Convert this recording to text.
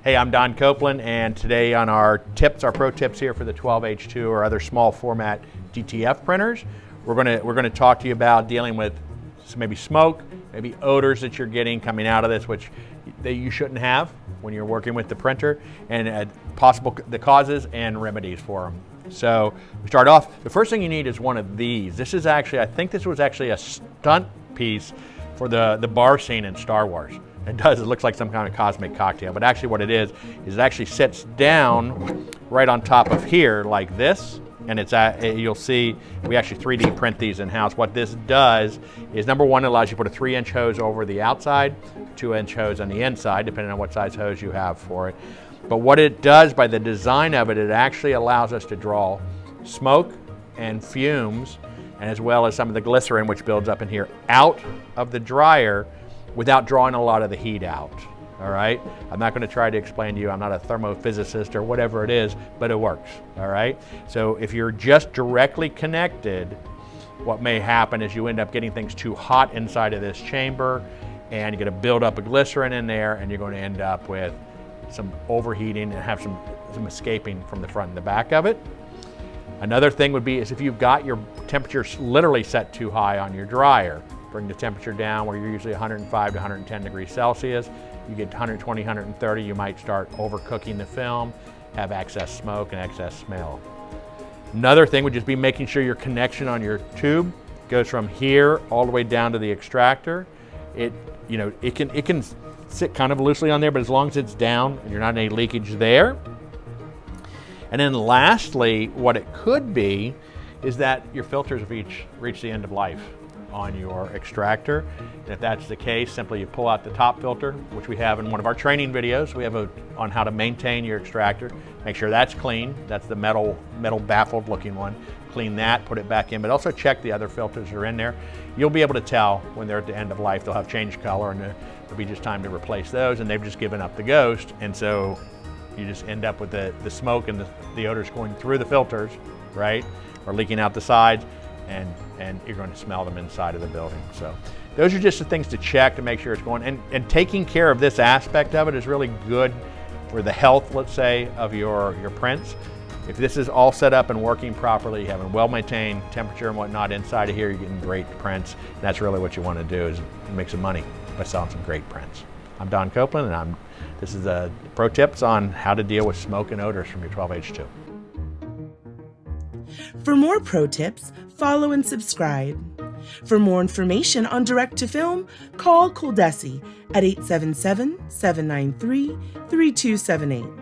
Hey, I'm Don Copeland, and today on our tips, our pro tips here for the 12H2 or other small format DTF printers, we're gonna talk to you about dealing with maybe smoke, maybe odors that you're getting coming out of this, which you shouldn't have when you're working with the printer, and the causes and remedies for them. So we start off. The first thing you need is one of these. This is actually, I think this was actually a stunt piece for the bar scene in Star Wars. It does, it looks like some kind of cosmic cocktail, but actually what it is it actually sits down right on top of here like this, and you'll see we actually 3D print these in-house. What this does is, number one, it allows you to put a 3-inch hose over the outside, 2-inch hose on the inside, depending on what size hose you have for it. But what it does by the design of it, it actually allows us to draw smoke and fumes, and as well as some of the glycerin, which builds up in here, out of the dryer without drawing a lot of the heat out, all right? I'm not gonna try to explain to you, I'm not a thermophysicist or whatever it is, but it works, all right? So if you're just directly connected, what may happen is you end up getting things too hot inside of this chamber, and you're gonna build up a glycerin in there, and you're gonna end up with some overheating and have some escaping from the front and the back of it. Another thing would be is if you've got your temperature literally set too high on your dryer, bring the temperature down where you're usually 105 to 110 degrees Celsius. You get 120, 130, you might start overcooking the film, have excess smoke and excess smell. Another thing would just be making sure your connection on your tube goes from here all the way down to the extractor. It can sit kind of loosely on there, but as long as it's down and you're not any leakage there. And then lastly, what it could be is that your filters have reached the end of life on your extractor. And if that's the case, simply you pull out the top filter, which we have in one of our training videos. We have on how to maintain your extractor. Make sure that's clean. That's the metal baffled looking one. Clean that, put it back in, but also check the other filters that are in there. You'll be able to tell when they're at the end of life. They'll have changed color, and it'll be just time to replace those, and they've just given up the ghost. And so you just end up with the smoke and the odors going through the filters, right? Or leaking out the sides, and you're going to smell them inside of the building. So those are just the things to check to make sure it's going, and taking care of this aspect of it is really good for the health, let's say, of your prints. If this is all set up and working properly, having well-maintained temperature and whatnot inside of here, you're getting great prints. And that's really what you want to do, is make some money by selling some great prints. I'm Don Copeland, and this is pro tips on how to deal with smoke and odors from your 12H2. For more pro tips, follow and subscribe. For more information on direct-to-film, call ColDesi at 877-793-3278.